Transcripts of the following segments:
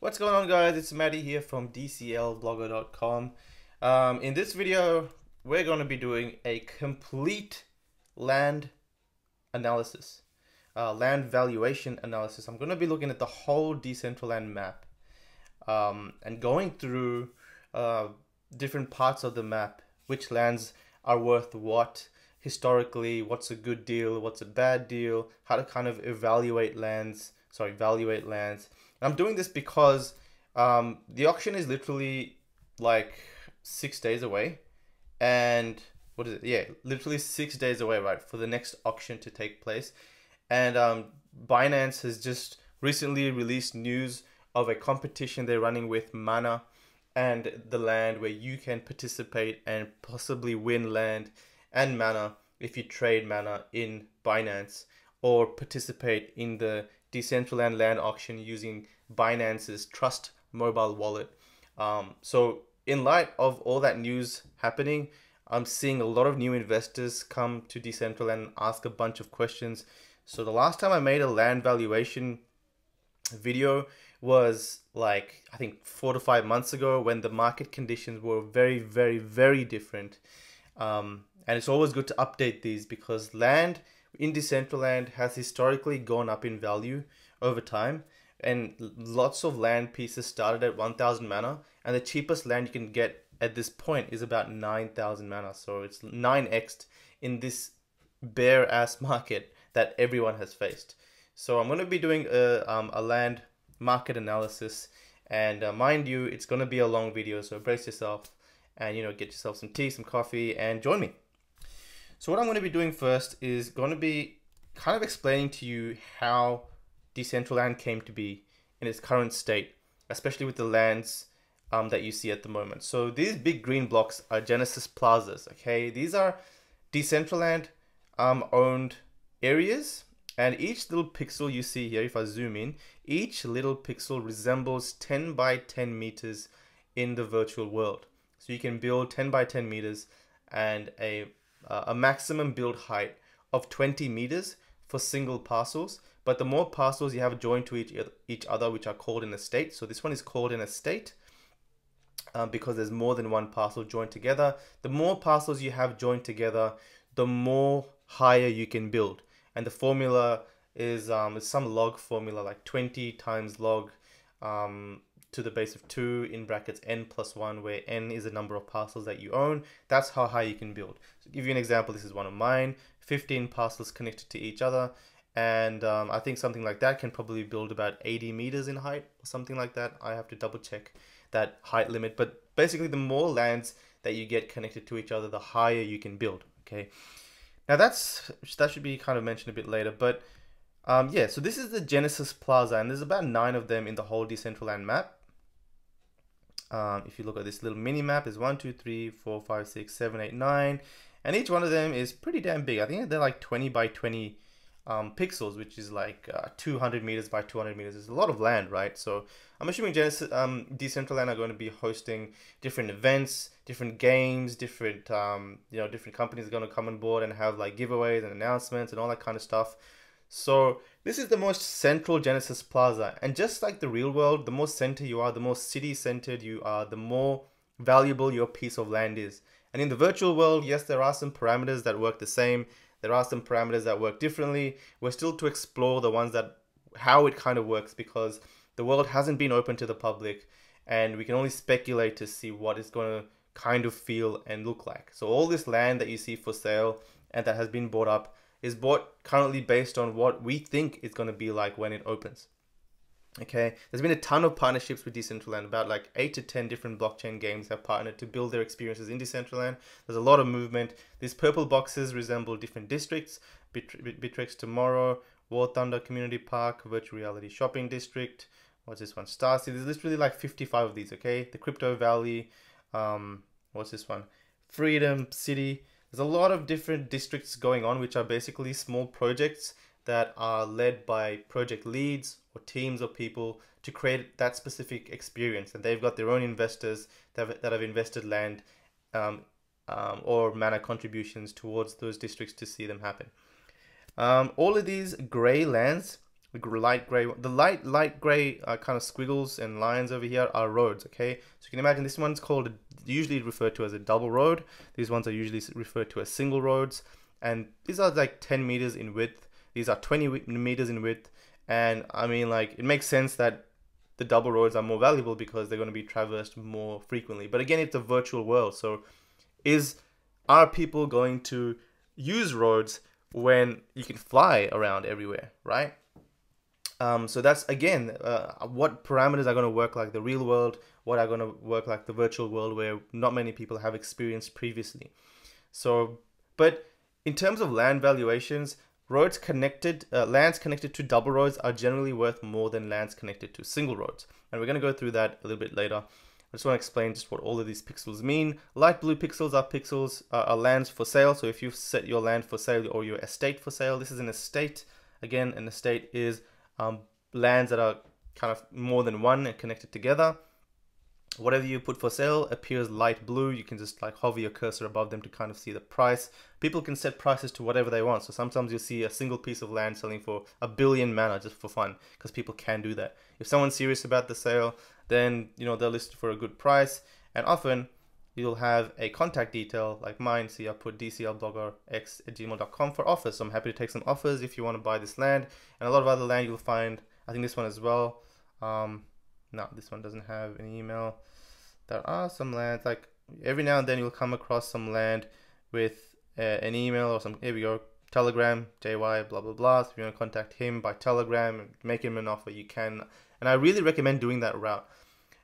What's going on, guys? It's Maddie here from DCLblogger.com. In this video, we're going to be doing a complete land analysis, land valuation analysis. I'm going to be looking at the whole Decentraland map and going through different parts of the map, which lands are worth what historically, what's a good deal, what's a bad deal, how to kind of evaluate lands, evaluate lands. I'm doing this because the auction is literally like 6 days away, and what is it? Yeah, literally 6 days away, right, for the next auction to take place. And Binance has just recently released news of a competition they're running with Mana and the land, where you can participate and possibly win land and Mana if you trade Mana in Binance, or participate in the Decentraland land auction using Binance's Trust mobile wallet. So in light of all that news happening, I'm seeing a lot of new investors come to Decentraland and ask a bunch of questions. So the last time I made a land valuation video was like, I think 4 to 5 months ago, when the market conditions were very, very, very different. And it's always good to update these, because land in Decentraland has historically gone up in value over time, and lots of land pieces started at 1000 mana, and the cheapest land you can get at this point is about 9000 mana. So it's 9x in this bare ass market that everyone has faced. So I'm going to be doing a land market analysis, and mind you, it's going to be a long video, so brace yourself and get yourself some tea, some coffee, and join me. So what I'm going to be doing first is going to be kind of explaining to you how Decentraland came to be in its current state, especially with the lands that you see at the moment. So these big green blocks are Genesis Plazas, okay? These are Decentraland owned areas, and each little pixel you see here, if I zoom in, each little pixel resembles 10 by 10 meters in the virtual world. So you can build 10 by 10 meters and a maximum build height of 20 meters for single parcels. But the more parcels you have joined to each other, which are called an estate. So this one is called an estate because there's more than one parcel joined together. The more parcels you have joined together, the more higher you can build. And the formula is some log formula, like 20 times log to the base of 2 in brackets n plus 1, where n is the number of parcels that you own. That's how high you can build. So to give you an example, this is one of mine, 15 parcels connected to each other, and I think something like that can probably build about 80 meters in height or something like that. I have to double check that height limit, but basically the more lands that you get connected to each other, the higher you can build. Okay, now that should be kind of mentioned a bit later, but yeah, so this is the Genesis Plaza, and there's about 9 of them in the whole Decentraland map. If you look at this little mini map, there's 1, 2, 3, 4, 5, 6, 7, 8, 9, and each one of them is pretty damn big. I think they're like 20 by 20 pixels, which is like 200 meters by 200 meters. It's a lot of land, right? So I'm assuming Decentraland are going to be hosting different events, different games, different different companies are going to come on board and have like giveaways and announcements and all that kind of stuff. So this is the most central Genesis Plaza, and just like the real world, the more center you are, the more city centered you are, the more valuable your piece of land is. And in the virtual world, yes, there are some parameters that work the same. There are some parameters that work differently. We're still to explore the ones that, how it kind of works, because the world hasn't been open to the public, and we can only speculate to see what it's going to kind of feel and look like. So all this land that you see for sale and that has been bought up is bought currently based on what we think it's going to be like when it opens. Okay, there's been a ton of partnerships with Decentraland. About like 8 to 10 different blockchain games have partnered to build their experiences in Decentraland. There's a lot of movement. These purple boxes resemble different districts: Bittrex Tomorrow, War Thunder Community Park, Virtual Reality Shopping District. What's this one? Star City. There's literally like 55 of these. Okay, the Crypto Valley. What's this one? Freedom City. There's a lot of different districts going on, which are basically small projects that are led by project leads or teams of people to create that specific experience. And they've got their own investors that have invested land or mana contributions towards those districts to see them happen. All of these gray lands light gray, the light gray kind of squiggles and lines over here are roads. Okay, so you can imagine this one's called, usually referred to as a double road. These ones are usually referred to as single roads, and these are like 10 meters in width. These are 20 meters in width, and I mean, like, it makes sense that the double roads are more valuable because they're going to be traversed more frequently. But again, it's a virtual world, so are people going to use roads when you can fly around everywhere, right? So that's, again, what parameters are going to work like the real world, what are going to work like the virtual world where not many people have experienced previously. So, but in terms of land valuations, lands connected to double roads are generally worth more than lands connected to single roads. And we're going to go through that a little bit later. I just want to explain just what all of these pixels mean. Light blue pixels are lands for sale. So if you've set your land for sale or your estate for sale, this is an estate. Again, an estate is lands that are kind of more than one and connected together. Whatever you put for sale appears light blue. You can just like hover your cursor above them to kind of see the price. People can set prices to whatever they want. So sometimes you'll see a single piece of land selling for 1 billion mana just for fun, because people can do that. If someone's serious about the sale, then they'll list it for a good price. And often you'll have a contact detail like mine. See, I put dclbloggerx@gmail.com for offers. So I'm happy to take some offers if you want to buy this land. And a lot of other land you'll find, I think this one as well. No, this one doesn't have an email. There are some lands, like every now and then you'll come across some land with an email or some, here we go, Telegram, JY, blah, blah, blah. So if you want to contact him by Telegram and make him an offer, you can. And I really recommend doing that route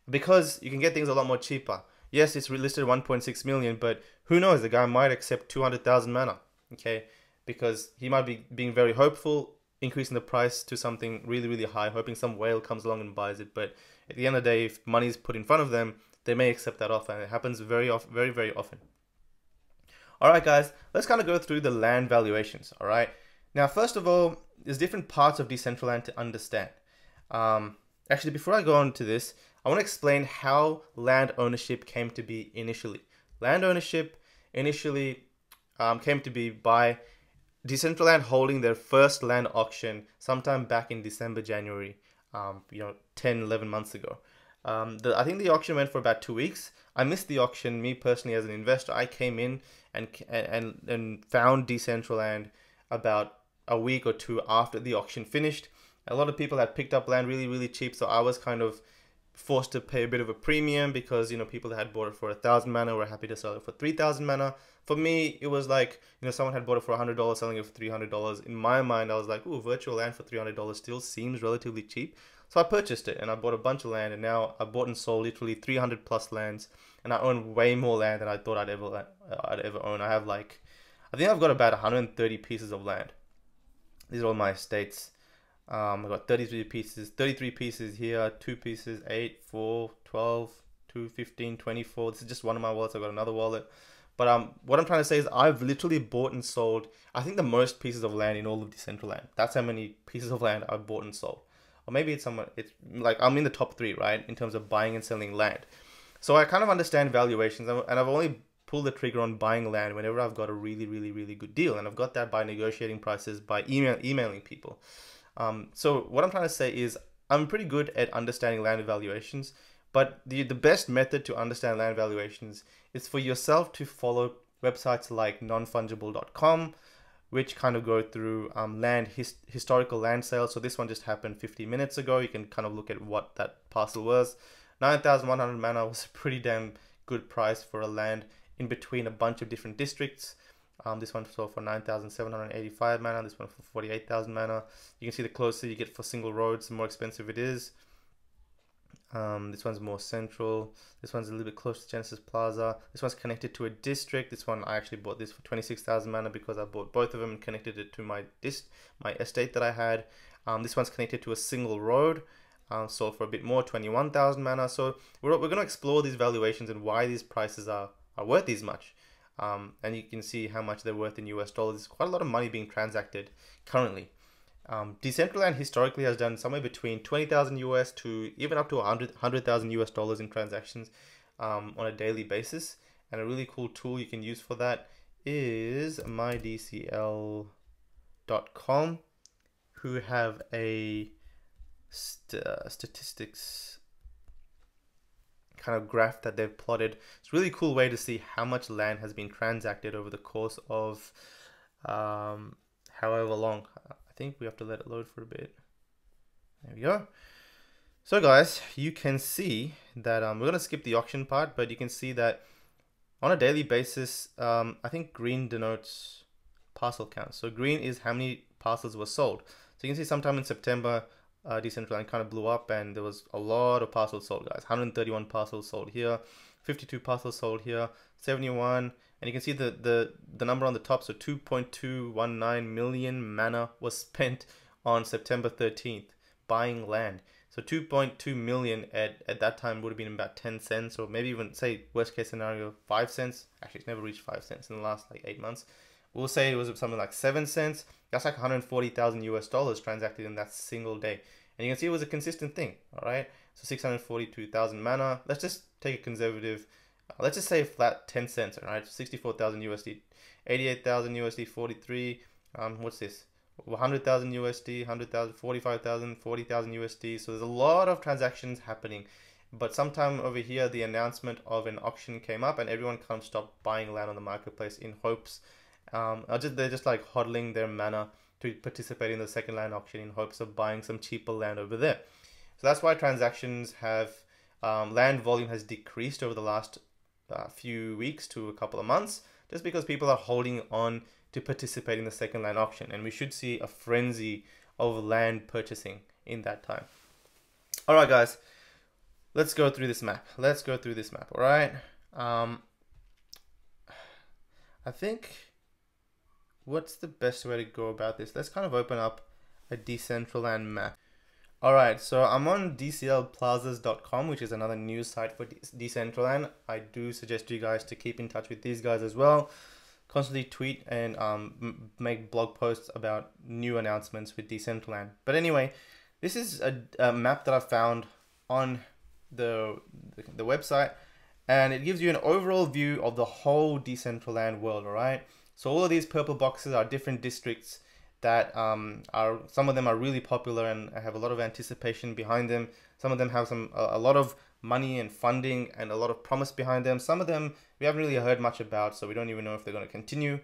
because you can get things a lot more cheaper. Yes, it's listed at 1.6 million, but who knows, the guy might accept 200,000 mana, okay? Because he might be being very hopeful, increasing the price to something really, really high, hoping some whale comes along and buys it. But at the end of the day, if money is put in front of them, they may accept that offer, and it happens very often. All right, guys, let's kind of go through the land valuations. All right. Now, first of all, there's different parts of Decentraland to understand. Actually, before I go on to this, I want to explain how land ownership came to be initially. Land ownership initially came to be by Decentraland holding their first land auction sometime back in December, January, 10, 11 months ago. I think the auction went for about 2 weeks. I missed the auction. Me personally, as an investor, I came in and found Decentraland about a week or two after the auction finished. A lot of people had picked up land really, really cheap, so I was kind of forced to pay a bit of a premium because people that had bought it for 1,000 mana were happy to sell it for 3,000 mana. For me, it was like someone had bought it for $100, selling it for $300. In my mind, I was like, ooh, virtual land for $300 still seems relatively cheap. So I purchased it and I bought a bunch of land, and now I bought and sold literally 300 plus lands, and I own way more land than I thought I'd ever own. I think I've got about 130 pieces of land. These are all my estates. I've got 33 pieces here, 2 pieces, 8, 4, 12, 2, 15, 24. This is just one of my wallets. I've got another wallet. But what I'm trying to say is I've literally bought and sold, I think, the most pieces of land in all of Decentraland. That's how many pieces of land I've bought and sold. Or maybe it's like I'm in the top 3, right, in terms of buying and selling land. So I kind of understand valuations, and I've only pulled the trigger on buying land whenever I've got a really, really, really good deal. And I've got that by negotiating prices, by emailing people. So what I'm trying to say is I'm pretty good at understanding land valuations, but the best method to understand land valuations is for yourself to follow websites like nonfungible.com, which kind of go through historical land sales. So this one just happened 50 minutes ago. You can kind of look at what that parcel was. 9,100 mana was a pretty damn good price for a land in between a bunch of different districts. This one sold for 9,785 mana. This one for 48,000 mana. You can see the closer you get for single roads, the more expensive it is. This one's more central. This one's a little bit close to Genesis Plaza. This one's connected to a district. This one, I actually bought this for 26,000 mana because I bought both of them and connected it to my estate that I had. This one's connected to a single road. Sold for a bit more, 21,000 mana. So we're going to explore these valuations and why these prices are worth this much. And you can see how much they're worth in US dollars. There's quite a lot of money being transacted currently. Decentraland historically has done somewhere between 20,000 US to even up to 100,000 US dollars in transactions on a daily basis. And a really cool tool you can use for that is mydcl.com, who have a statistics kind of graph that they've plotted. It's a really cool way to see how much land has been transacted over the course of however long. I think we have to let it load for a bit. There we go. So guys, you can see that we're going to skip the auction part, but you can see that on a daily basis, I think green denotes parcel count. So green is how many parcels were sold. So you can see sometime in September, Decentraland kind of blew up and there was a lot of parcels sold, guys. 131 parcels sold here, 52 parcels sold here, 71, and you can see the number on the top. So 2.219 million mana was spent on September 13th buying land. So 2.2 million at that time would have been about 10 cents, or maybe even, say, worst case scenario, 5 cents. Actually, it's never reached 5 cents in the last like 8 months. We'll say it was something like 7 cents. That's like 140,000 US dollars transacted in that single day. And you can see it was a consistent thing, all right? So 642,000 mana. Let's just take a conservative, let's just say a flat 10 cents, all right? 64,000 USD, 88,000 USD, 43, what's this? 100,000 USD, 100,000, 45,000, 40,000 USD. So there's a lot of transactions happening. But sometime over here, the announcement of an auction came up and everyone kind of stopped buying land on the marketplace in hopes. They're just like hodling their mana to participate in the second land auction in hopes of buying some cheaper land over there. So that's why transactions have, land volume has decreased over the last few weeks to a couple of months, just because people are holding on to participate in the second land auction, and we should see a frenzy of land purchasing in that time. All right, guys, let's go through this map. All right. I think what's the best way to go about this? Let's kind of open up a Decentraland map. All right, so I'm on DCLplazas.com, which is another news site for Decentraland. I do suggest you guys to keep in touch with these guys as well. Constantly tweet and make blog posts about new announcements with Decentraland. But anyway, this is a map that I found on the website, and it gives you an overall view of the whole Decentraland world. All right, so all of these purple boxes are different districts that some of them are really popular and have a lot of anticipation behind them. Some of them have a lot of money and funding and a lot of promise behind them. Some of them we haven't really heard much about, so we don't even know if they're going to continue.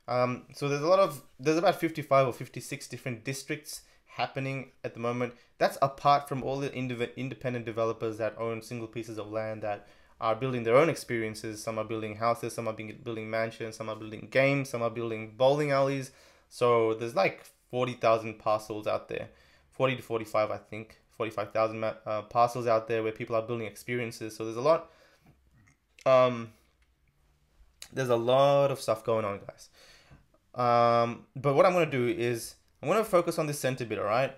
So there's about 55 or 56 different districts happening at the moment. That's apart from all the independent developers that own single pieces of land that are building their own experiences. Some are building houses, some are building mansions, some are building games, some are building bowling alleys. So there's like 40,000 parcels out there, 40 to 45, I think. 45,000 parcels out there where people are building experiences. So there's a lot of stuff going on, guys. But what I'm going to do is I'm going to focus on the center bit, all right?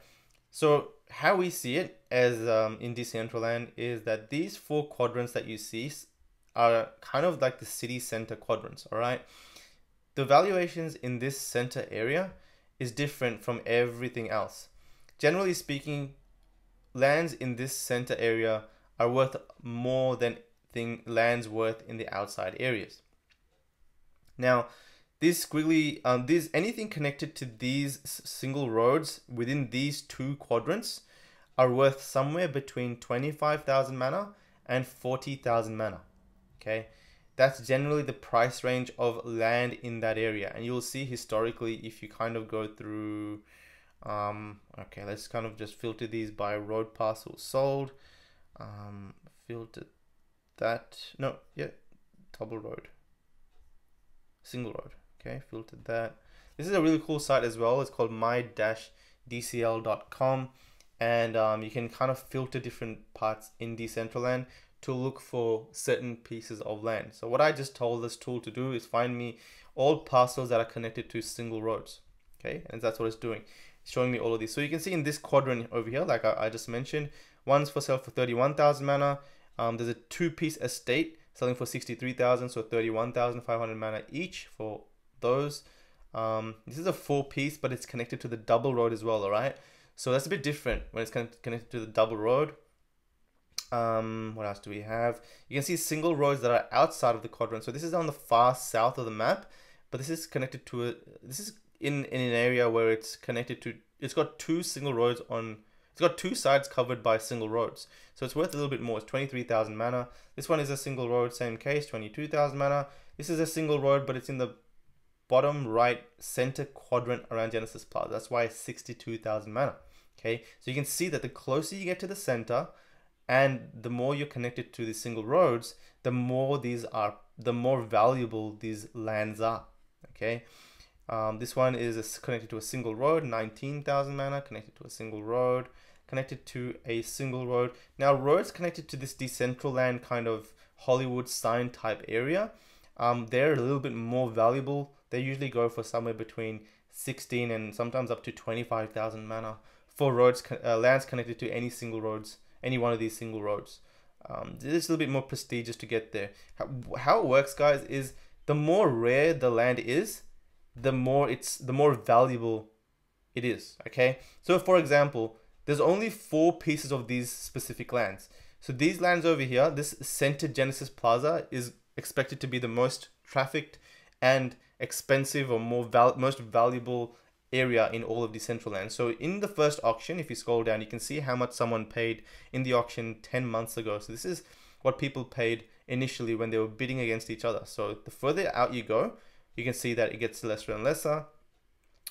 So how we see it as in Decentraland is that these 4 quadrants that you see are kind of like the city center quadrants, all right? The valuations in this center area is different from everything else. Generally speaking, lands in this center area are worth more than lands worth in the outside areas. Now, this squiggly, anything connected to these single roads within these 2 quadrants are worth somewhere between 25,000 mana and 40,000 mana. Okay, that's generally the price range of land in that area, and you'll see historically if you kind of go through. Okay, let's kind of just filter these by road parcels sold. Filter that. No, yeah, double road, single road. Okay, filtered that. This is a really cool site as well. It's called my-dcl.com, and you can kind of filter different parts in Decentraland to look for certain pieces of land. So what I just told this tool to do is find me all parcels that are connected to single roads. Okay, and that's what it's doing. It's showing me all of these. So you can see in this quadrant over here, like I just mentioned, one's for sale for 31,000 mana. There's a 2-piece estate selling for 63,000, so 31,500 mana each for those. This is a 4-piece, but it's connected to the double road as well, all right? So that's a bit different when it's connected to the double road. What else do we have? You can see single roads that are outside of the quadrant. So this is on the far south of the map, but this is connected to this is in an area where it's connected to, it's got two single roads on, it's got two sides covered by single roads. So it's worth a little bit more. It's 23,000 mana. This one is a single road, same case, 22,000 mana. This is a single road, but it's in the bottom right center quadrant around Genesis Plaza. That's why it's 62,000 mana. Okay, so you can see that the closer you get to the center and the more you're connected to these single roads, the more valuable these lands are. Okay, this one is connected to a single road, 19,000 mana, connected to a single road, connected to a single road. Now roads connected to this Decentraland kind of Hollywood sign type area, they're a little bit more valuable. They usually go for somewhere between 16 and sometimes up to 25,000 mana for roads, lands connected to any single roads, any one of these single roads. It's a little bit more prestigious to get there. How it works, guys, is the more rare the land is, the more valuable it is. Okay, so for example, there's only 4 pieces of these specific lands. So these lands over here, this center Genesis Plaza is expected to be the most trafficked and expensive or most valuable area in all of Decentraland. So in the first auction, if you scroll down, you can see how much someone paid in the auction 10 months ago. So this is what people paid initially when they were bidding against each other. So the further out you go, you can see that it gets lesser and lesser.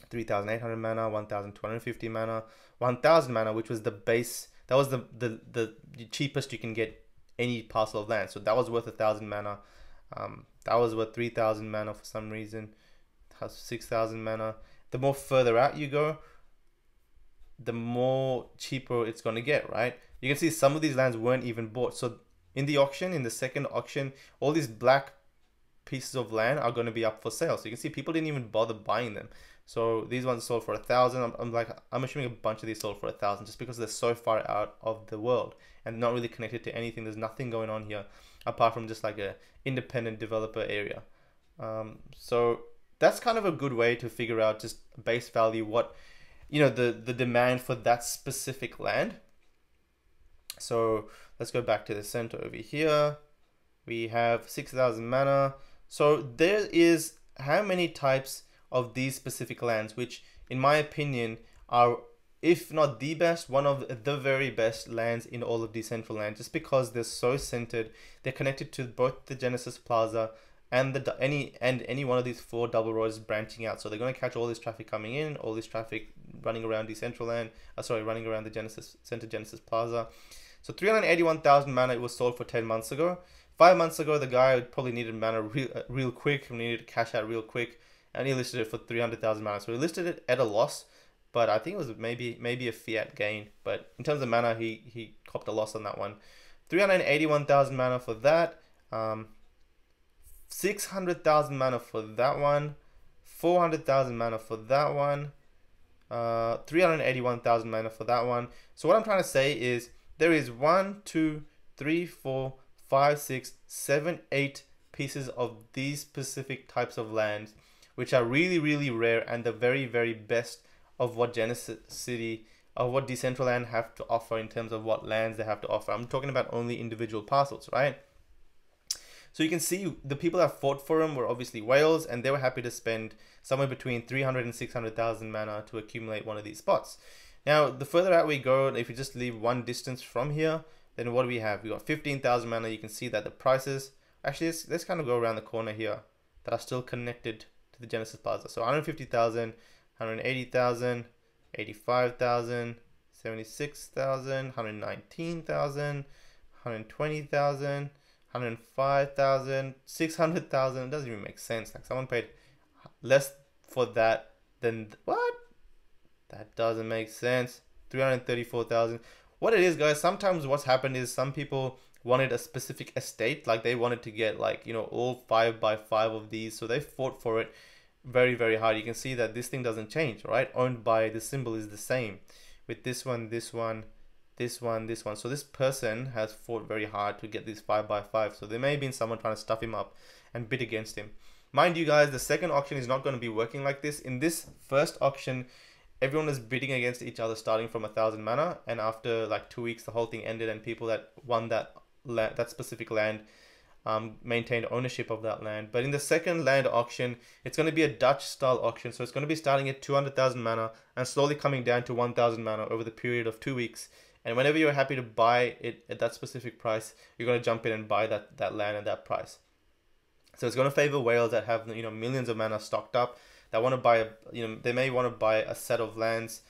3,800 mana, 1,250 mana, 1,000 mana, which was the base. That was the cheapest you can get any parcel of land. So that was worth 1,000 mana. That was worth 3,000 mana for some reason. Has 6,000 mana. The more further out you go, the more cheaper it's going to get, right? You can see some of these lands weren't even bought. So in the auction, in the second auction, all these black pieces of land are going to be up for sale. So you can see people didn't even bother buying them. So these ones sold for 1,000. I'm assuming a bunch of these sold for 1,000 just because they're so far out of the world and not really connected to anything. There's nothing going on here apart from just like a independent developer area. So that's kind of a good way to figure out just base value, what, you know, the demand for that specific land. So let's go back to the center over here. We have 6,000 mana. So there is how many types of these specific lands, which in my opinion are, if not the best, one of the very best lands in all of Decentraland, just because they're so centered. They're connected to both the Genesis Plaza and any one of these 4 double roads branching out. So they're going to catch all this traffic coming in, all this traffic running around Decentraland, running around the Genesis Plaza. So 381,000 mana, it was sold for 10 months ago. 5 months ago, the guy probably needed mana real quick, and needed to cash out real quick, and he listed it for 300,000 mana. So he listed it at a loss, but I think it was maybe a fiat gain. But in terms of mana, he copped a loss on that one. 381,000 mana for that. 600,000 mana for that one. 400,000 mana for that one. 381,000 mana for that one. So what I'm trying to say is there is 1, 2, 3, 4, 5, 6, 7, 8 pieces of these specific types of lands, which are really, really rare and the very, very best of what what Decentraland have to offer in terms of what lands they have to offer. I'm talking about only individual parcels, right? So you can see the people that fought for them were obviously whales, and they were happy to spend somewhere between 300 and 600,000 mana to accumulate one of these spots. Now, the further out we go, if you just leave one distance from here, then what do we have? We got 15,000 mana. You can see that the prices, actually, let's kind of go around the corner here, that are still connected to the Genesis Plaza. So 150,000, 180,000, 85,000, 76,000, 119,000, 120,000, 105,000, 600,000. It doesn't even make sense. Like someone paid less for that than what? That doesn't make sense. 334,000. What it is, guys, sometimes what's happened is some people wanted a specific estate, like they wanted to get like, you know, all 5x5 of these, so they fought for it very, very hard. You can see that this thing doesn't change, right? Owned by, the symbol is the same with this one, this one, this one, this one. So this person has fought very hard to get these 5x5. So there may have been someone trying to stuff him up and bid against him. Mind you guys, the second auction is not going to be working like this. In this first auction, everyone was bidding against each other starting from 1,000 mana, and after like 2 weeks the whole thing ended, and people that won that specific land maintained ownership of that land. But in the second land auction, it's going to be a Dutch style auction. So it's going to be starting at 200,000 mana and slowly coming down to 1,000 mana over the period of 2 weeks. And whenever you're happy to buy it at that specific price, you're going to jump in and buy that land at that price. So it's going to favor whales that have, you know, millions of mana stocked up, that want to buy, you know, they may want to buy a set of lands.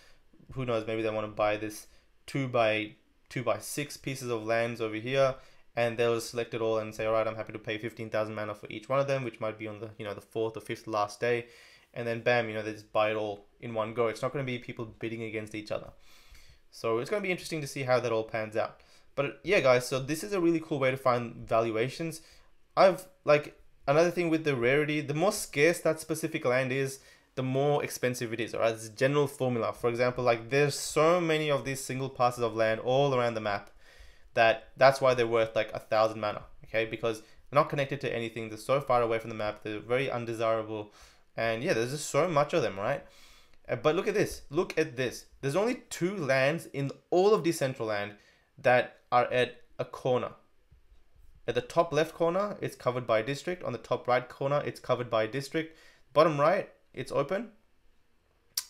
Who knows, maybe they want to buy this 2x6 pieces of lands over here, and they'll select it all and say, all right, I'm happy to pay 15,000 mana for each one of them, which might be on the, you know, the 4th or 5th last day. And then bam, you know, they just buy it all in one go. It's not going to be people bidding against each other. So it's going to be interesting to see how that all pans out. But yeah, guys, so this is a really cool way to find valuations. Another thing with the rarity, the more scarce that specific land is, the more expensive it is. Alright, it's a general formula. For example, like there's so many of these single parcels of land all around the map that's why they're worth like 1,000 mana. Okay, because they're not connected to anything. They're so far away from the map. They're very undesirable, and yeah, there's just so much of them, right? But look at this. Look at this. There's only 2 lands in all of Decentraland that are at a corner. At the top left corner, it's covered by a district. On the top right corner, it's covered by a district. Bottom right, it's open.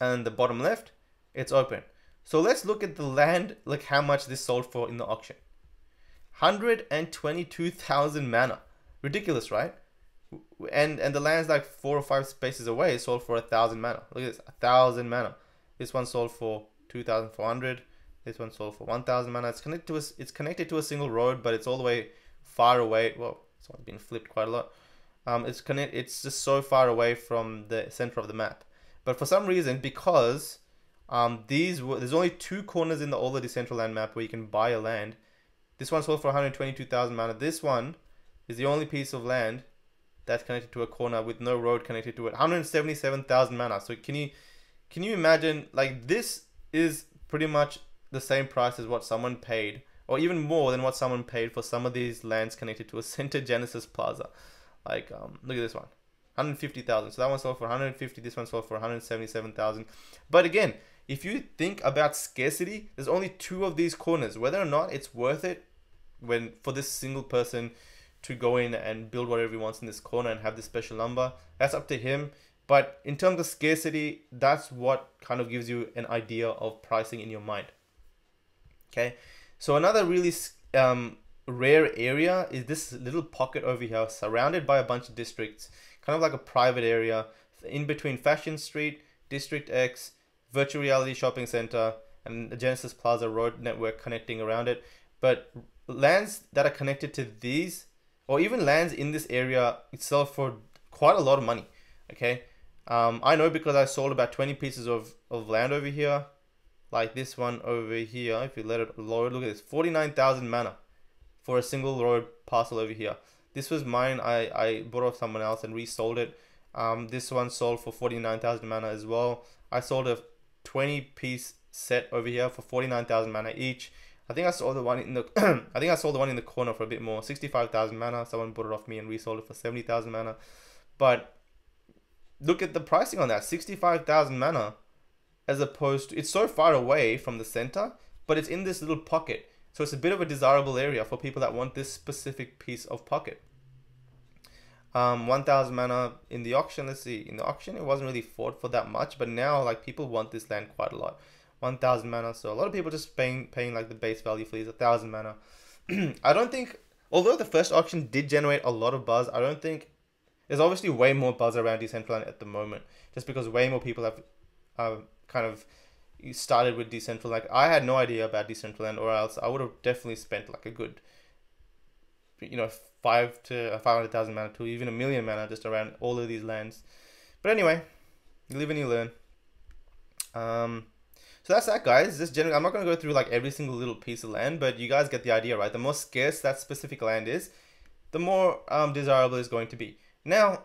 And the bottom left, it's open. So let's look at the land, like how much this sold for in the auction. 122,000 mana. Ridiculous, right? And the land's like 4 or 5 spaces away sold for 1,000 mana. Look at this, 1,000 mana. This one sold for 2,400. This one sold for 1,000 mana. It's connected to a single road, but it's all the way far away. Well, this one's been flipped quite a lot. It's just so far away from the center of the map. But for some reason, because there's only 2 corners in all the Decentraland map where you can buy a land. This one sold for 122,000 mana. This one is the only piece of land that's connected to a corner with no road connected to it. 177,000 mana. So can you imagine, like, this is pretty much the same price as what someone paid, or even more than what someone paid for some of these lands connected to a Center Genesis Plaza. Like, look at this one, 150,000. So that one sold for 150. This one sold for 177,000. But again, if you think about scarcity, there's only 2 of these corners. Whether or not it's worth it for this single person to go in and build whatever he wants in this corner and have this special number, that's up to him. But in terms of scarcity, that's what kind of gives you an idea of pricing in your mind. Okay, so another really rare area is this little pocket over here, surrounded by a bunch of districts, kind of like a private area in between Fashion Street, District X, Virtual Reality Shopping Center, and the Genesis Plaza road network connecting around it. But lands that are connected to these, or even lands in this area itself, for quite a lot of money. Okay, I know because I sold about 20 pieces of land over here, like this one over here. If you let it load, look at this, 49,000 mana for a single road parcel over here. This was mine. I bought off someone else and resold it. This one sold for 49,000 mana as well. I sold a 20-piece set over here for 49,000 mana each. I think I sold the one in the I think I sold the one in the corner for a bit more, 65,000 mana. Someone bought it off me and resold it for 70,000 mana. But look at the pricing on that, 65,000 mana, as opposed to, it's so far away from the center, but it's in this little pocket. So it's a bit of a desirable area for people that want this specific piece of pocket. 1,000 mana in the auction. Let's see, in the auction it wasn't really fought for that much, but now like people want this land quite a lot. 1,000 mana, so a lot of people just paying like the base value for these, 1,000 mana. I don't think, although the first auction did generate a lot of buzz, I don't think, there's obviously way more buzz around Decentraland at the moment, just because way more people have kind of started with Decentraland. Like, I had no idea about Decentraland, or else I would have definitely spent like a good, 5 to 500,000 mana to even 1 million mana just around all of these lands. But anyway, you live and you learn. So that's that, guys. Just generally, I'm not going to go through like every single little piece of land, but you guys get the idea, right? The more scarce that specific land is, the more desirable it's going to be. Now,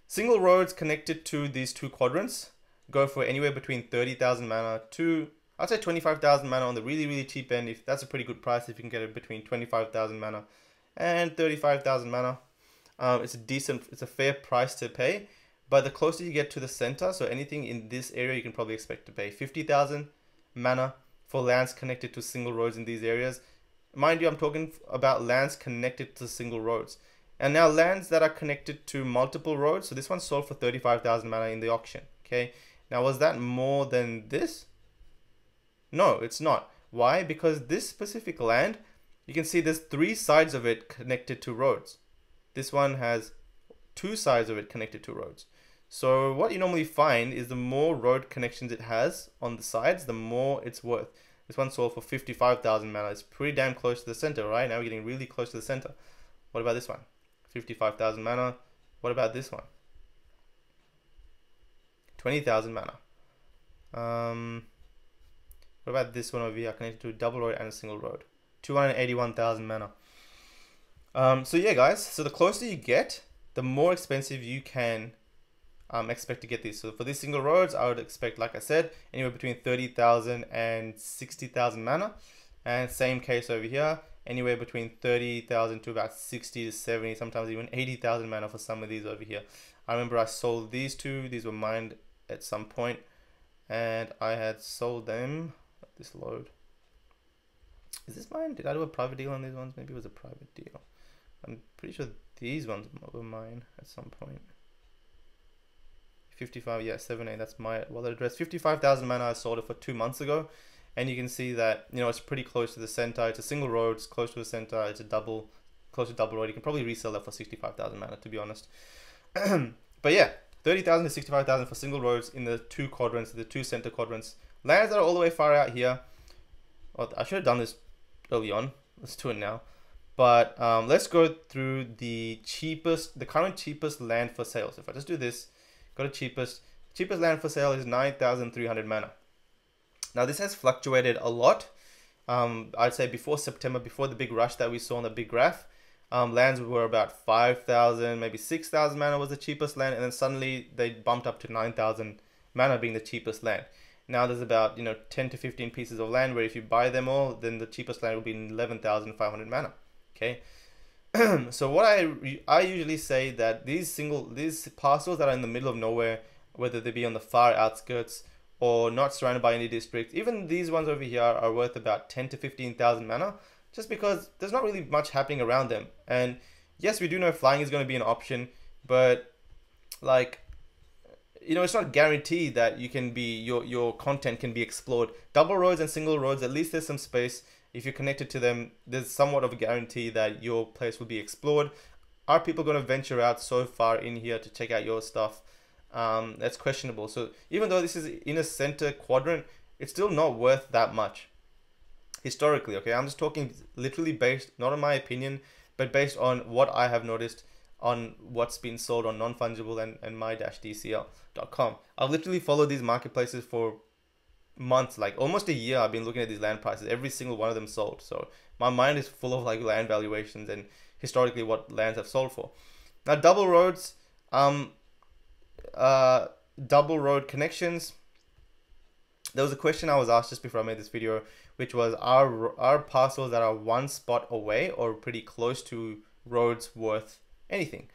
single roads connected to these 2 quadrants go for anywhere between 30,000 mana to, I'd say 25,000 mana on the really, really cheap end. If that's a pretty good price, if you can get it between 25,000 mana and 35,000 mana. It's a fair price to pay. But the closer you get to the center, so anything in this area, you can probably expect to pay 50,000 mana for lands connected to single roads in these areas. mind you, I'm talking about lands connected to single roads. And now lands that are connected to multiple roads. So this one sold for 35,000 mana in the auction. Okay. Now, was that more than this? No, it's not. Why? Because this specific land, you can see there's 3 sides of it connected to roads. This one has 2 sides of it connected to roads. So what you normally find is the more road connections it has on the sides, the more it's worth. This one sold for 55,000 mana. It's pretty damn close to the center, right? Now we're getting really close to the center. What about this one? 55,000 mana. What about this one? 20,000 mana. What about this one over here, connected to a double road and a single road? 281,000 mana. So yeah, guys. So the closer you get, the more expensive you can expect to get these. So for these single roads, I would expect, like I said, anywhere between 30,000 and 60,000 mana. And same case over here, anywhere between 30,000 to about 60 to 70, sometimes even 80,000 mana for some of these over here. I remember I sold these two. These were mined at some point, and I had sold them. This load. Is this mine? Did I do a private deal on these ones? Maybe it was a private deal. I'm pretty sure these ones were mine at some point. 55, yeah, 78. That's my wallet address. 55,000 mana. I sold it for 2 months ago, and you can see that, you know, it's pretty close to the center. It's a single road. It's close to the center. It's a double, close to double road. You can probably resell that for 65,000 mana, to be honest. But yeah, 30,000 to 65,000 for single roads in the 2 quadrants, the 2 center quadrants. Lands that are all the way far out here. Well, I should have done this early on. Let's do it now. But let's go through the current cheapest land for sale. So if I just do this, go to cheapest land for sale is 9,300 mana. Now this has fluctuated a lot. I'd say before September, before the big rush that we saw on the big graph, lands were about 5,000, maybe 6,000 mana was the cheapest land, and then suddenly they bumped up to 9,000 mana being the cheapest land. Now there's about, you know, 10 to 15 pieces of land where if you buy them all, then the cheapest land will be 11,500 mana. Okay. So what I usually say that these parcels that are in the middle of nowhere, whether they be on the far outskirts or not surrounded by any districts, even these ones over here are worth about 10 to 15,000 mana, just because there's not really much happening around them. And yes, we do know flying is going to be an option, but like, you know, it's not guaranteed that you can be your content can be explored. Double roads and single roads, at least there's some space. If you're connected to them, there's somewhat of a guarantee that your place will be explored. Are people going to venture out so far in here to check out your stuff? That's questionable. So even though this is in a center quadrant, it's still not worth that much historically. Okay, I'm just talking literally based, not on my opinion, but based on what I have noticed on what's been sold on non-fungible and my-dcl.com. I've literally followed these marketplaces for months, like almost a year. I've been looking at these land prices. Every single one of them sold. So my mind is full of like land valuations and historically what lands have sold for. Now double roads, double road connections. There was a question I was asked just before I made this video, which was, are parcels that are 1 spot away or pretty close to roads worth anything?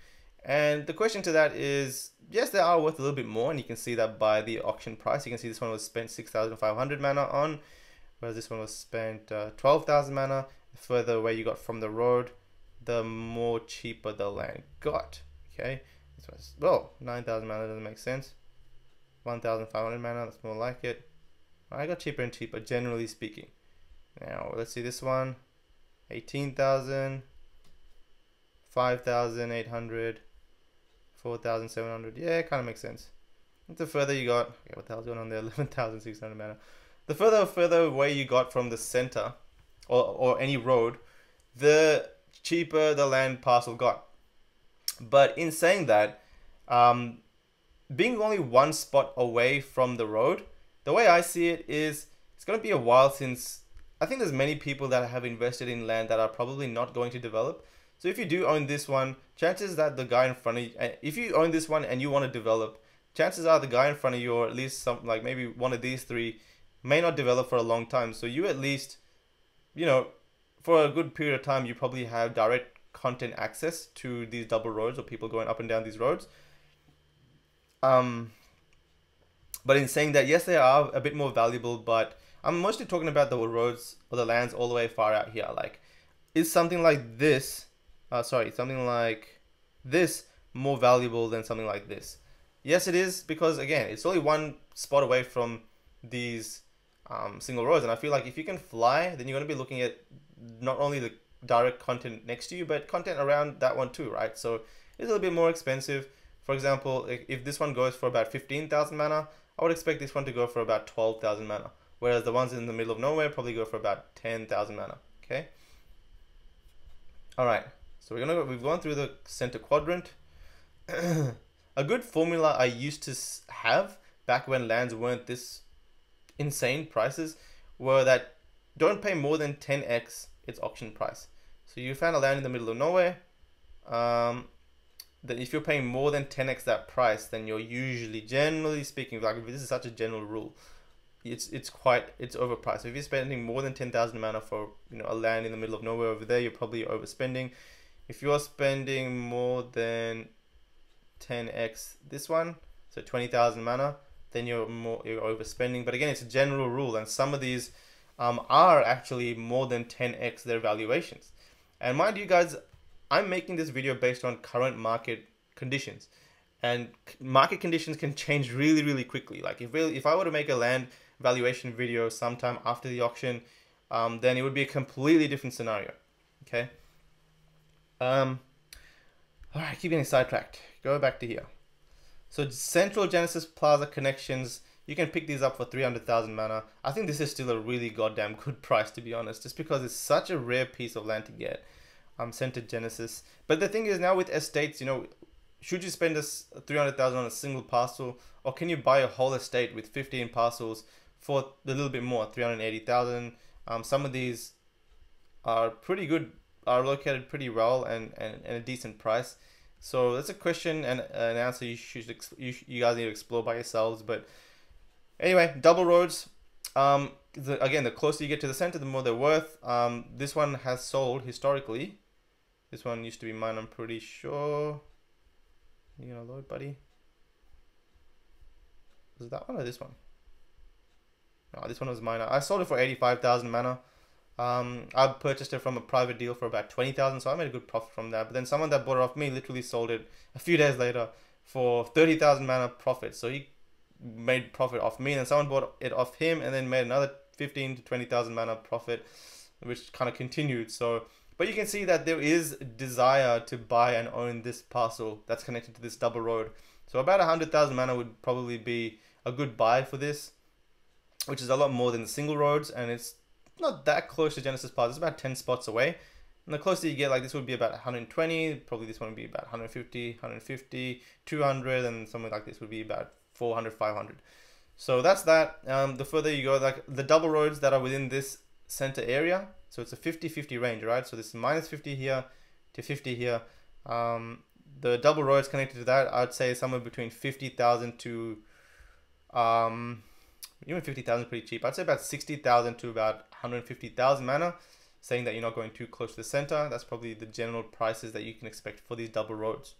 And the question to that is, yes, they are worth a little bit more, and you can see that by the auction price. You can see this one was spent 6,500 mana on, whereas this one was spent 12,000 mana. The further away you got from the road, the more cheaper the land got. Okay, this one's, well, 9,000 mana doesn't make sense. 1,500 mana, that's more like it. I got cheaper and cheaper, generally speaking. Now let's see this one, 18,000, 5,800, 4,700. Yeah, it kind of makes sense. The further you got, okay, what the hell's going on there? 11,600 mana. The further away you got from the center or any road, the cheaper the land parcel got. But in saying that, being only 1 spot away from the road, the way I see it is, it's going to be a while since, I think there's many people that have invested in land that are probably not going to develop. So if you do own this one, chances that the guy in front of you, if you own this one and you want to develop, chances are the guy in front of you, or at least some, like maybe one of these 3, may not develop for a long time. So you at least, you know, for a good period of time, you probably have direct content access to these double roads or people going up and down these roads. But in saying that, yes, they are a bit more valuable, but I'm mostly talking about the roads or the lands all the way far out here. Like is something like this, something like this more valuable than something like this? Yes, it is, because again, it's only one spot away from these single roads, and I feel like if you can fly, then you're going to be looking at not only the direct content next to you, but content around that one too, right? So it's a little bit more expensive. For example, if this one goes for about 15,000 mana, I would expect this one to go for about 12,000 mana, whereas the ones in the middle of nowhere probably go for about 10,000 mana. Okay. All right. So we've gone through the center quadrant. A good formula I used to have back when lands weren't this insane prices were that don't pay more than 10x its auction price. So you found a land in the middle of nowhere, then if you're paying more than 10x that price, then you're usually, generally speaking, like if this is such a general rule, it's overpriced. So if you're spending more than 10,000 mana for a land in the middle of nowhere over there, you're probably overspending. If you're spending more than 10x this one, so 20,000 mana, then you're overspending. But again, it's a general rule, and some of these are actually more than 10x their valuations. And mind you guys, I'm making this video based on current market conditions, and market conditions can change really, really quickly. Like if I were to make a land valuation video sometime after the auction, then it would be a completely different scenario. Okay. All right, keep getting sidetracked. Go back to here. So Central Genesis Plaza connections, you can pick these up for 300,000 mana. I think this is still a really goddamn good price, to be honest, just because it's such a rare piece of land to get. Center Genesis. But the thing is, now with estates, should you spend 300,000 on a single parcel, or can you buy a whole estate with 15 parcels for a little bit more, 380,000? Some of these are pretty good, are located pretty well and a decent price. So that's a question and an answer you guys need to explore by yourselves. But anyway, double roads. Again, the closer you get to the center, the more they're worth. This one has sold historically. This one used to be mine, I'm pretty sure. You gonna load, buddy? Was it that one or this one? No, this one was mine. I sold it for 85,000 mana. I purchased it from a private deal for about 20,000, so I made a good profit from that. But then someone that bought it off me literally sold it a few days later for 30,000 mana profit. So he made profit off me, and then someone bought it off him and then made another 15 to 20,000 mana profit, which kind of continued. So, but you can see that there is desire to buy and own this parcel that's connected to this double road. So about 100,000 mana would probably be a good buy for this, which is a lot more than the single roads, and it's not that close to Genesis Plaza. It's about 10 spots away. And the closer you get, like this would be about 120, probably this one would be about 150, 200, and something like this would be about 400, 500. So that's that. The further you go, like the double roads that are within this center area, so it's a 50-50 range, right? So this is minus 50 here to 50 here. The double roads connected to that, I'd say somewhere between 50,000 to even 50,000 is pretty cheap. I'd say about 60,000 to about 150,000 mana, saying that you're not going too close to the center. That's probably the general prices that you can expect for these double roads.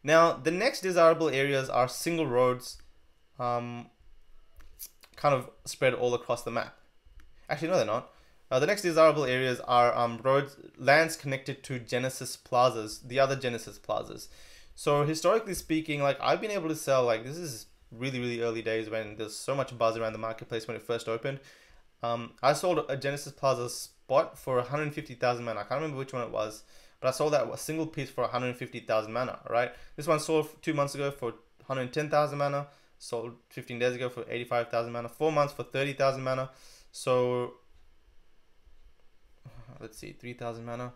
Now, the next desirable areas are single roads, kind of spread all across the map. Actually, no, they're not. The next desirable areas are lands connected to Genesis plazas, the other Genesis plazas. So historically speaking, like I've been able to sell, like this is really, really early days when there's so much buzz around the marketplace when it first opened. I sold a Genesis Plaza spot for 150,000 mana. I can't remember which one it was, but I sold that a single piece for 150,000 mana, right? This one sold 2 months ago for 110,000 mana, sold 15 days ago for 85,000 mana, 4 months for 30,000 mana. So let's see, 3,000 mana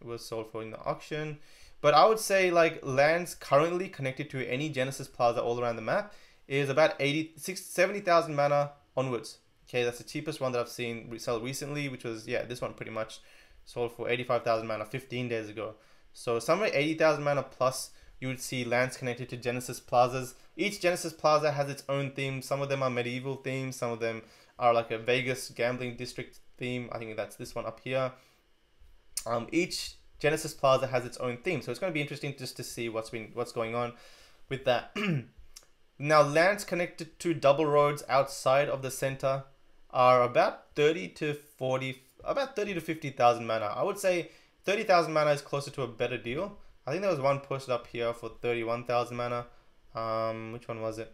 was sold for in the auction. But I would say like lands currently connected to any Genesis Plaza all around the map is about 70,000 mana onwards. Okay, that's the cheapest one that I've seen sell recently, which was, yeah, this one pretty much sold for 85,000 mana 15 days ago. So somewhere 80,000 mana plus, you would see lands connected to Genesis Plazas. Each Genesis Plaza has its own theme. Some of them are medieval themes. Some of them are like a Vegas gambling district theme. I think that's this one up here. Each Genesis Plaza has its own theme. So it's going to be interesting just to see what's going on with that. Now, lands connected to double roads outside of the center are about 30 to 40 about 30 to 50,000 mana. I would say 30,000 mana is closer to a better deal. I think there was one posted up here for 31,000 mana. Which one was it?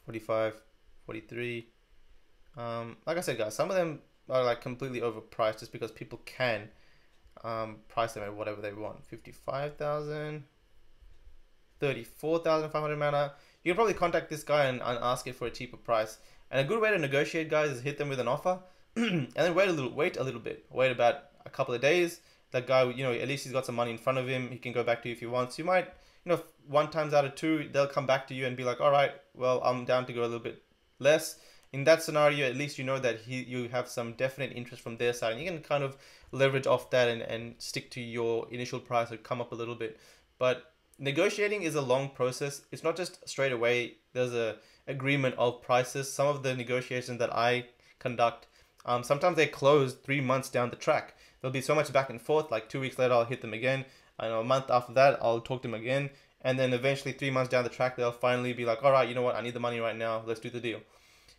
45, 43. Like I said, guys, some of them are like completely overpriced just because people can price them at whatever they want. 55,000, 34,500 mana. You can probably contact this guy and ask it for a cheaper price. And a good way to negotiate, guys, is hit them with an offer and then wait a little bit. Wait about a couple of days. That guy, you know, at least he's got some money in front of him. He can go back to you if he wants. You might, you know, 1 times out of 2, they'll come back to you and be like, all right, well, I'm down to go a little bit less. In that scenario, at least you know that you have some definite interest from their side, and you can kind of leverage off that and stick to your initial price or come up a little bit. But negotiating is a long process. It's not just straight away. There's a agreement of prices. Some of the negotiations that I conduct, sometimes they close 3 months down the track. There'll be so much back and forth. Like 2 weeks later, I'll hit them again. I know a month after that, I'll talk to them again. And then eventually 3 months down the track, they'll finally be like, all right, you know what? I need the money right now. Let's do the deal.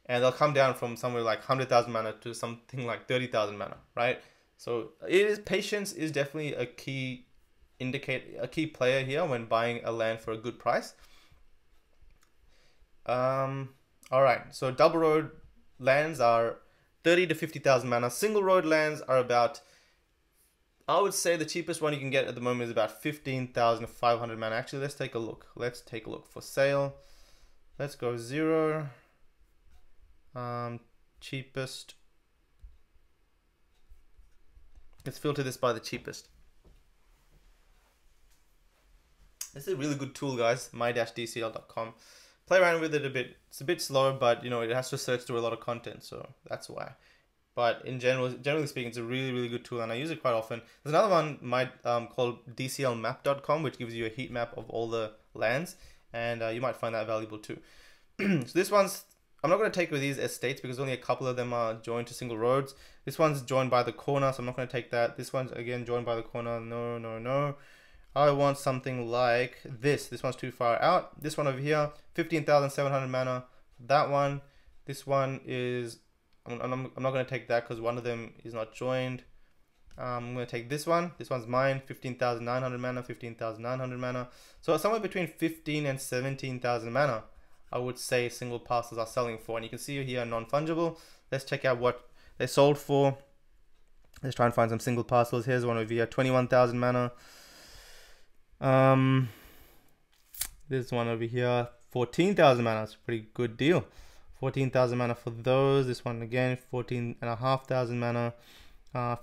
And they'll come down from somewhere like 100,000 mana to something like 30,000 mana, right? So patience is definitely a key player here when buying a land for a good price. All right, so double road lands are 30 to 50,000 mana. Single road lands are about, I would say the cheapest one you can get at the moment is about 15,500 mana. Actually, let's take a look. Let's take a look for sale. Let's go 0. Cheapest. Let's filter this by the cheapest. This is a really good tool, guys. my-dcl.com. Play around with it a bit. It's a bit slow, but you know it has to search through a lot of content, so that's why. But in generally speaking, it's a really good tool, and I use it quite often. There's another one called DCL Map.com, which gives you a heat map of all the lands, and you might find that valuable too. So this one's, I'm not going to take with these estates because only a couple of them are joined to single roads. This one's joined by the corner, so I'm not going to take that. This one's again joined by the corner. No. I want something like this. This one's too far out. This one over here, 15,700 mana. That one. This one is, I'm not going to take that because one of them is not joined. I'm going to take this one. This one's mine. 15,900 mana. 15,900 mana. So somewhere between 15 and 17,000 mana, I would say single parcels are selling for. And you can see here non-fungible. Let's check out what they sold for. Let's try and find some single parcels. Here's one over here, 21,000 mana. This one over here, 14,000 mana. It's a pretty good deal. 14,000 mana for those. This one again, 14,500 mana.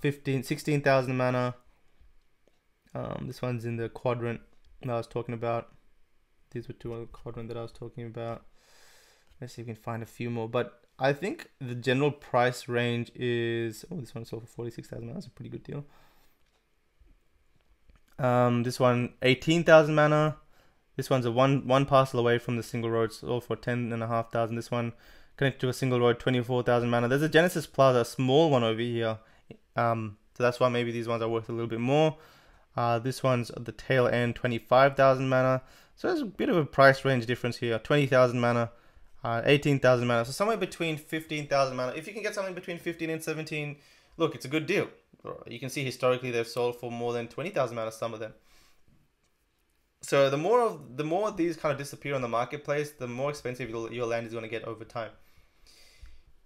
16,000 mana. This one's in the quadrant that I was talking about. These were two other quadrant that I was talking about. Let's see if we can find a few more. But I think the general price range is, oh, this one sold for 46,000 mana. That's a pretty good deal. This one 18,000 mana. This one's a one parcel away from the single road, sold for 10,500. This one connected to a single road, 24,000 mana. There's a Genesis Plaza, a small one over here. So that's why maybe these ones are worth a little bit more. This one's at the tail end, 25,000 mana. So there's a bit of a price range difference here. 20,000 mana, 18,000 mana. So somewhere between 15,000 mana. If you can get something between 15 and 17, look, it's a good deal. You can see historically they've sold for more than 20,000 mana, some of them. So the more these kind of disappear on the marketplace, the more expensive your land is going to get over time.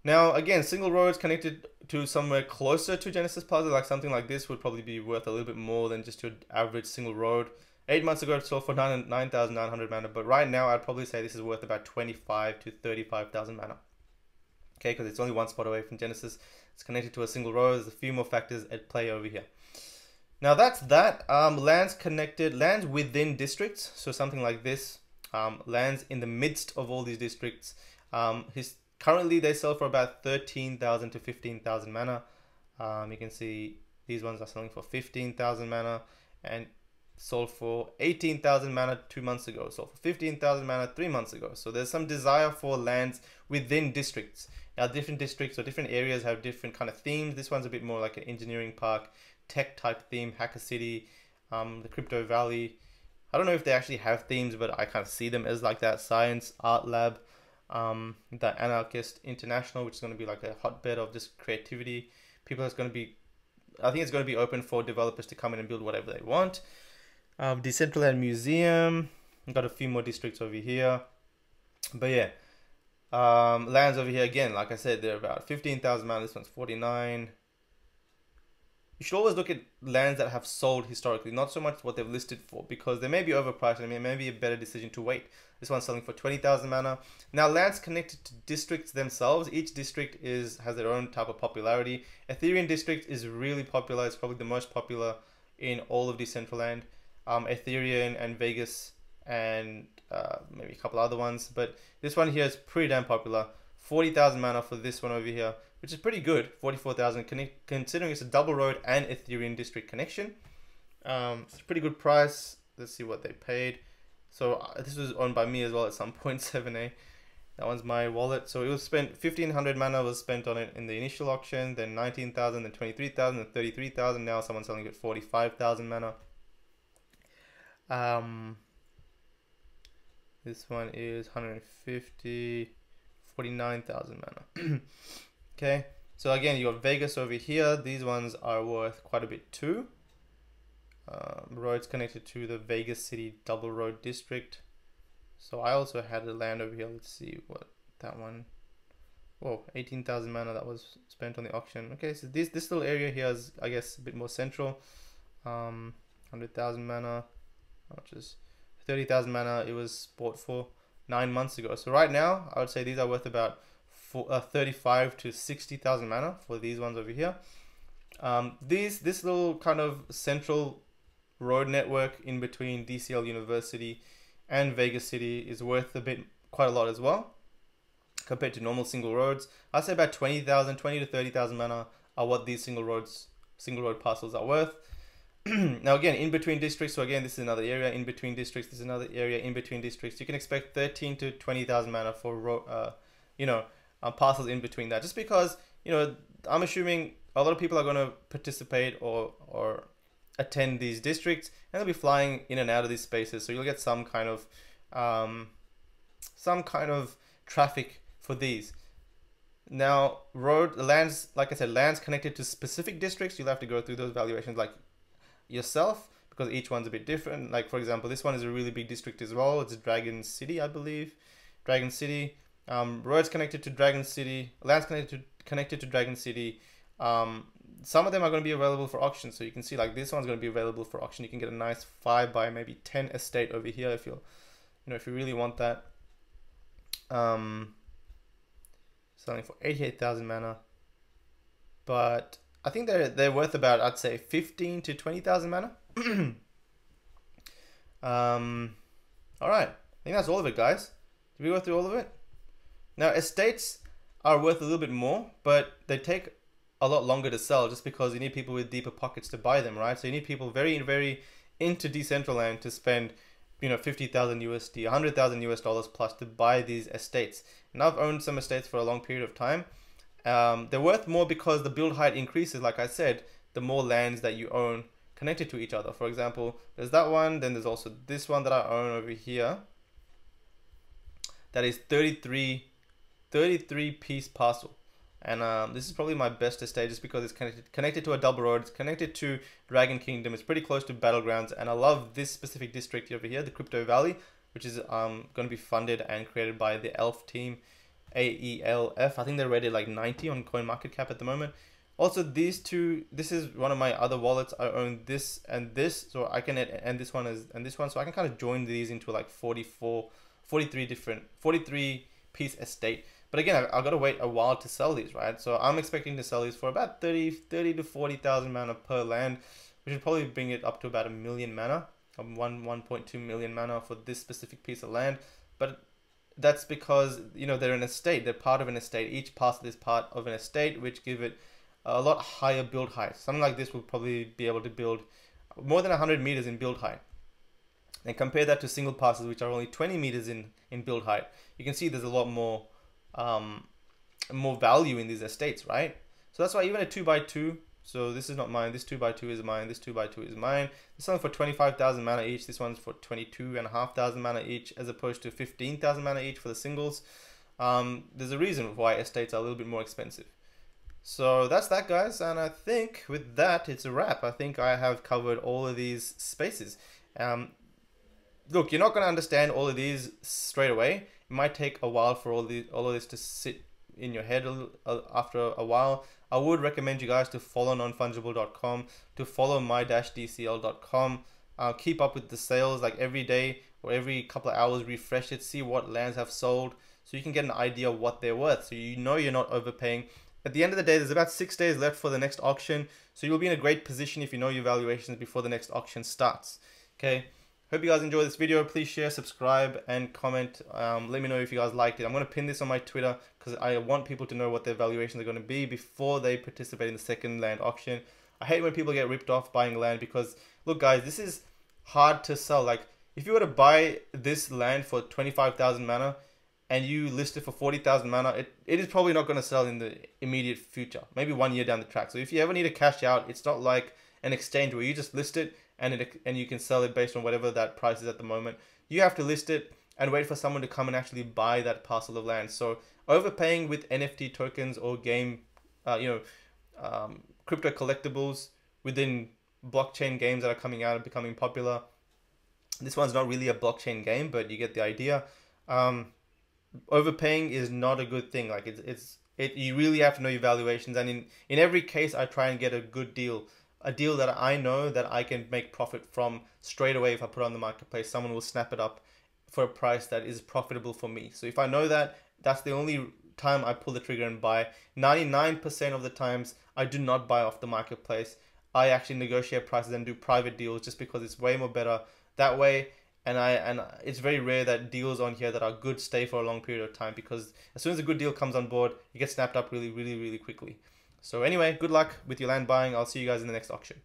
Now, again, single roads connected to somewhere closer to Genesis Plaza, like something like this, would probably be worth a little bit more than just your average single road. 8 months ago, it sold for 9,900 mana, but right now, I'd probably say this is worth about 25 to 35,000 mana. Okay, because it's only one spot away from Genesis. It's connected to a single road. There's a few more factors at play over here. Now that's that. Lands connected, lands within districts. So something like this, lands in the midst of all these districts. Currently, they sell for about 13,000 to 15,000 mana. You can see these ones are selling for 15,000 mana and sold for 18,000 mana 2 months ago. Sold for 15,000 mana 3 months ago. So there's some desire for lands within districts. Now, different districts or different areas have different kind of themes. This one's a bit more like an engineering park, tech type theme, Hacker City, the Crypto Valley. I don't know if they actually have themes, but I kind of see them as like that. Science, Art Lab. the Anarchist International, which is going to be like a hotbed of just creativity. People are going to be, I think it's going to be open for developers to come in and build whatever they want. Decentraland Museum. We've got a few more districts over here. But yeah, lands over here again, like I said, they're about 15,000 mana. This one's 49. You should always look at lands that have sold historically, not so much what they've listed for, because they may be overpriced and it may be a better decision to wait. This one's selling for 20,000 mana. Now, lands connected to districts themselves, each district has their own type of popularity. Ethereum district is really popular. It's probably the most popular in all of Decentraland. Ethereum and Vegas and maybe a couple other ones, but this one here is pretty damn popular. 40,000 mana for this one over here, which is pretty good. 44,000 considering it's a double road and Ethereum district connection. It's a pretty good price. Let's see what they paid. So this was owned by me as well at some point, 7A. That one's my wallet. So it was spent 1,500 mana was spent on it in the initial auction, then 19,000, then 23,000, then 33,000. Now someone's selling it 45,000 mana. This one is 150, 49,000 mana. Okay, so again, you got Vegas over here. These ones are worth quite a bit too. Roads connected to the Vegas City Double Road District. So I also had a land over here. Let's see what that one. Whoa, 18,000 mana that was spent on the auction. Okay, so this little area here is, I guess, a bit more central. 100,000 mana, which is 30,000 mana. It was bought for 9 months ago. So right now, I would say these are worth about 35 to 60,000 mana for these ones over here. This little kind of central road network in between DCL University and Vegas City is worth quite a lot as well compared to normal single roads. I'd say about 20 to 30,000 mana are what these single road parcels are worth. Now again, in between districts, so again, this is another area in between districts, this is another area in between districts. You can expect 13 to 20,000 mana for parcels in between that, just because, I'm assuming a lot of people are going to participate or attend these districts, and they'll be flying in and out of these spaces, so you'll get some kind of traffic for these. Now, lands, like I said, lands connected to specific districts, you'll have to go through those valuations like yourself, because each one's a bit different. Like, for example, this one is a really big district as well. It's Dragon City, I believe. Dragon City. Roads connected to Dragon City, lands connected to Dragon City. Some of them are going to be available for auction, so you can see like this one's going to be available for auction. You can get a nice 5 by maybe 10 estate over here if you really want that. Selling for 88,000 mana, but I think they're worth about, I'd say, 15 to 20,000 mana. All right, I think that's all of it, guys. Did we go through all of it? Now, estates are worth a little bit more, but they take a lot longer to sell just because you need people with deeper pockets to buy them, right? So you need people very, very into Decentraland to spend, 50,000 USD, 100,000 US dollars plus to buy these estates. And I've owned some estates for a long period of time. They're worth more because the build height increases, like I said, the more lands that you own connected to each other. For example, there's that one, then there's also this one that I own over here. That is 33 piece parcel. And this is probably my best estate just because it's connected to a double road. It's connected to Dragon Kingdom. It's pretty close to Battlegrounds. And I love this specific district over here, the Crypto Valley, which is going to be funded and created by the ELF team, AELF. I think they're rated like 90 on CoinMarketCap at the moment. Also, these two, this is one of my other wallets. I own this and this, so I can, and this one is, and this one, so I can kind of join these into like 43 piece estate. But again, I've got to wait a while to sell these, right? So I'm expecting to sell these for about 30 to 40,000 mana per land, which would probably bring it up to about 1 million mana, 1.2 million mana for this specific piece of land. But that's because, they're an estate. They're part of an estate. Each parcel is part of an estate, which give it a lot higher build height. Something like this will probably be able to build more than 100 meters in build height. And compare that to single parcels, which are only 20 meters in build height. You can see there's a lot more value in these estates, right? So that's why even a 2x2, so this is not mine, this 2x2 is mine, this 2x2 is mine. This one's for 25,000 mana each, this one's for 22,500 mana each, as opposed to 15,000 mana each for the singles. There's a reason why estates are a little bit more expensive. So that's that, guys, and I think with that it's a wrap. I think I have covered all of these spaces. Look, you're not going to understand all of these straight away. It might take a while for all of this to sit in your head after a while. I would recommend you guys to follow nonfungible.com, to follow my-dcl.com. Keep up with the sales, like every day or every couple of hours, refresh it, see what lands have sold, so you can get an idea of what they're worth, so you know you're not overpaying. At the end of the day, there's about 6 days left for the next auction, so you'll be in a great position if you know your valuations before the next auction starts. Okay, hope you guys enjoy this video. Please share, subscribe, and comment. Let me know if you guys liked it. I'm going to pin this on my Twitter because I want people to know what their valuations are going to be before they participate in the second land auction. I hate when people get ripped off buying land because, look guys, this is hard to sell. Like, if you were to buy this land for 25,000 mana, and you list it for 40,000 mana, it is probably not going to sell in the immediate future, maybe 1 year down the track. So if you ever need to cash out, it's not like an exchange where you just list it and you can sell it based on whatever that price is at the moment. You have to list it and wait for someone to come and actually buy that parcel of land. So overpaying with NFT tokens or game, crypto collectibles within blockchain games that are coming out and becoming popular. This one's not really a blockchain game, but you get the idea. Overpaying is not a good thing. Like you really have to know your valuations, and in every case I try and get a good deal, a deal that I know that I can make profit from straight away. If I put it on the marketplace, someone will snap it up for a price that is profitable for me. So if I know that, that's the only time I pull the trigger and buy. 99% of the times I do not buy off the marketplace. I actually negotiate prices and do private deals just because it's way more better that way. And it's very rare that deals on here that are good stay for a long period of time, because as soon as a good deal comes on board, it gets snapped up really quickly. So anyway, good luck with your land buying. I'll see you guys in the next auction.